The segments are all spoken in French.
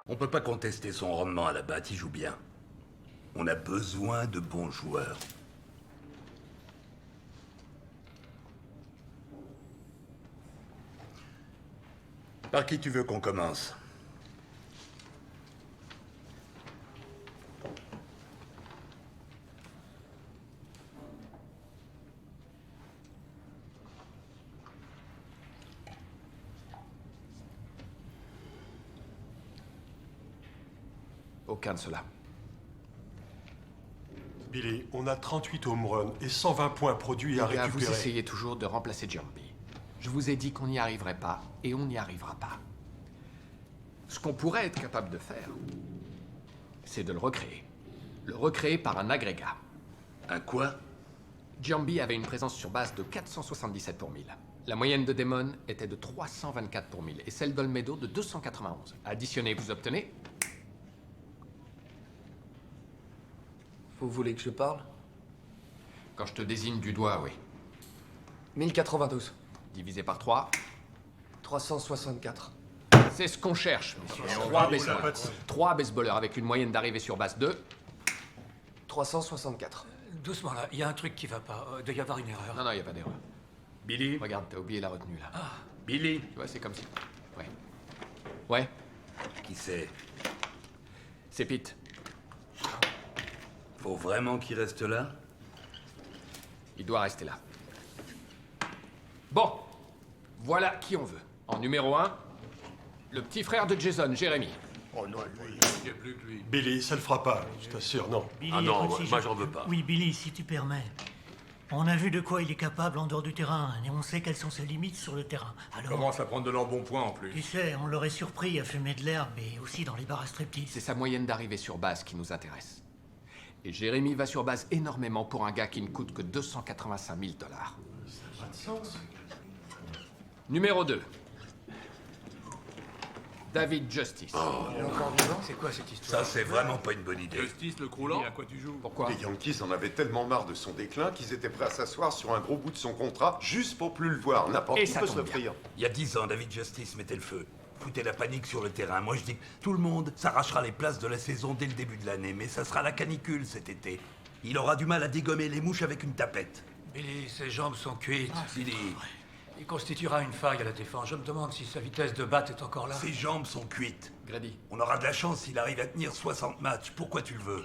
On peut pas contester son rendement à la batte, il joue bien. On a besoin de bons joueurs. Par qui tu veux qu'on commence? Aucun de cela. Billy, on a 38 home runs et 120 points produits à Les gars, vous récupérer. essayez toujours de remplacer Giambi. Je vous ai dit qu'on n'y arriverait pas, et on n'y arrivera pas. Ce qu'on pourrait être capable de faire, c'est de le recréer. Le recréer par un agrégat. Un quoi? Giambi avait une présence sur base de 477 pour 1000. La moyenne de Damon était de 324 pour 1000, et celle d'Olmedo de 291. Additionnez, vous obtenez... Vous voulez que je parle? Quand je te désigne du doigt, oui. 1092. Divisé par 3, 364. c'est ce qu'on cherche, monsieur. on 3 va où, là, baseballers. Pats 3 baseballers avec une moyenne d'arrivée sur base de... 364. Doucement là, il y a un truc qui va pas. Il doit y avoir une erreur. Non, non, il n'y a pas d'erreur. Billy? Regarde, t'as oublié la retenue, là. Billy? Tu vois, c'est comme si... Ouais. Ouais, Qui c'est? c'est Pete. Faut vraiment qu'il reste là? Il doit rester là. Bon, voilà qui on veut. En numéro 1, le petit frère de Jason, Jérémy. Oh non, lui, il n'y a plus que lui. Billy, ça le fera pas, je t'assure, non. Billy, Ah non, écoute, si moi je- j'en veux pas. Oui, Billy, si tu permets. On a vu de quoi il est capable en dehors du terrain, et on sait quelles sont ses limites sur le terrain. Alors, Commence à prendre de l'embonpoint en tu plus. sais, on l'aurait surpris à fumer de l'herbe, et aussi dans les bars à striptease. C'est sa moyenne d'arrivée sur base qui nous intéresse. Et Jérémy va sur base énormément pour un gars qui ne coûte que 285 000 $. Numéro 2. David Justice. C'est quoi cette histoire? Ça, c'est vraiment pas une bonne idée. Justice, le croulant. À quoi tu joues? Pourquoi? Les Yankees en avaient tellement marre de son déclin qu'ils étaient prêts à s'asseoir sur un gros bout de son contrat juste pour plus le voir. N'importe Et qui ça peut se tombe l'offrir. Il y a 10 ans, David Justice mettait le feu. Foutait la panique sur le terrain. Moi, je dis que tout le monde s'arrachera les places de la saison dès le début de l'année. Mais ça sera la canicule cet été. Il aura du mal à dégommer les mouches avec une tapette. Billy, ses jambes sont cuites. Billy, Il constituera une faille à la défense. Je me demande si sa vitesse de batte est encore là. ses jambes sont cuites. Grady. On aura de la chance s'il arrive à tenir 60 matchs. Pourquoi tu le veux?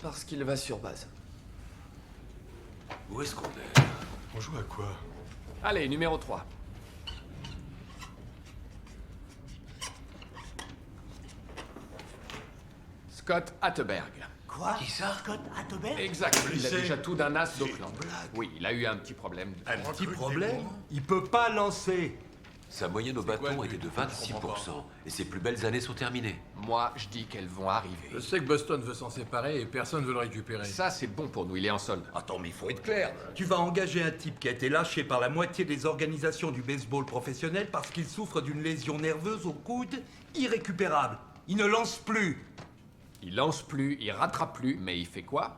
Parce qu'il va sur base. Où est-ce qu'on est? On joue à quoi? Allez, numéro 3. Scott Atterberg. Quoi Qui ça? Scott Atterberg? Exact, il a Blessé. déjà tout d'un as d'Oakland. Oui, il a eu un petit problème. Un petit problème? Il peut pas lancer. Sa moyenne au bâton était de 26%. Et ses plus belles années sont terminées. Moi, je dis qu'elles vont arriver. Je sais que Boston veut s'en séparer et personne veut le récupérer. Ça, c'est bon pour nous, il est en solde. Attends, mais il faut être clair. Tu vas engager un type qui a été lâché par la moitié des organisations du baseball professionnel parce qu'il souffre d'une lésion nerveuse au coude irrécupérable. Il ne lance plus. Il lance plus, il rattrape plus, mais il fait quoi?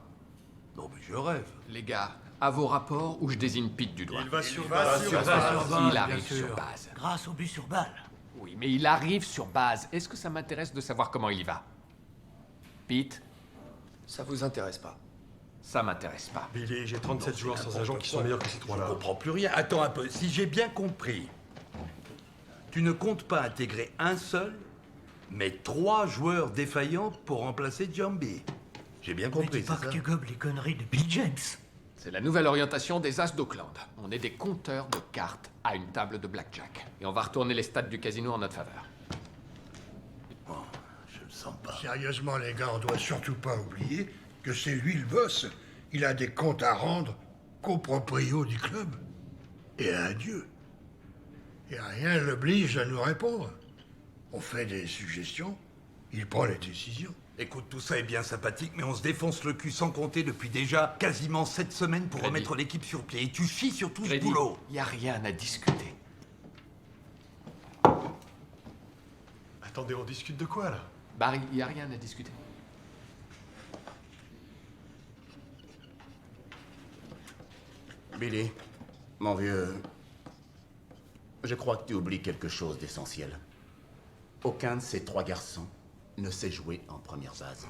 Non, mais je rêve. Les gars, à vos rapports où je désigne Pete du doigt. Il va sur base. Il bien arrive sûr. sur base. Grâce au but sur balle. Oui, mais il arrive sur base. Est-ce que ça m'intéresse de savoir comment il y va? Pete, Ça vous intéresse pas. ça m'intéresse pas. Billy, j'ai 37 joueurs sans agent qui sont meilleurs que ces Je trois-là. comprends plus rien. Attends un peu. Si j'ai bien compris, tu ne comptes pas intégrer un seul, mais 3 joueurs défaillants pour remplacer Giambi. J'ai bien Mais compris, dis pas c'est que ça? tu gobes les conneries de Bill James. C'est la nouvelle orientation des As d'Oakland. On est des compteurs de cartes à une table de blackjack. Et on va retourner les stats du casino en notre faveur. Bon, je le sens pas. Sérieusement, les gars, on doit surtout pas oublier que c'est lui le boss. Il a des comptes à rendre qu'au proprio du club et à un dieu. Et rien ne l'oblige à nous répondre. On fait des suggestions, il prend les décisions. Écoute, tout ça est bien sympathique, mais on se défonce le cul sans compter depuis déjà quasiment 7 semaines pour Grady. remettre l'équipe sur pied. Et tu chies sur tout ce Grady, boulot. y a rien à discuter. Attendez, on discute de quoi, là? Barry, y a rien à discuter. Billy, mon vieux, je crois que tu oublies quelque chose d'essentiel. Aucun de ces 3 garçons ne sait jouer en première base.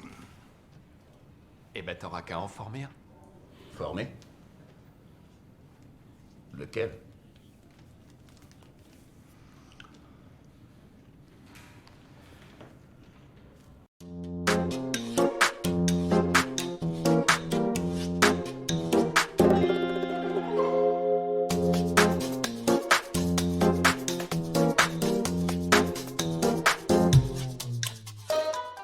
Eh ben, t'auras qu'à en former un. Formé? Lequel?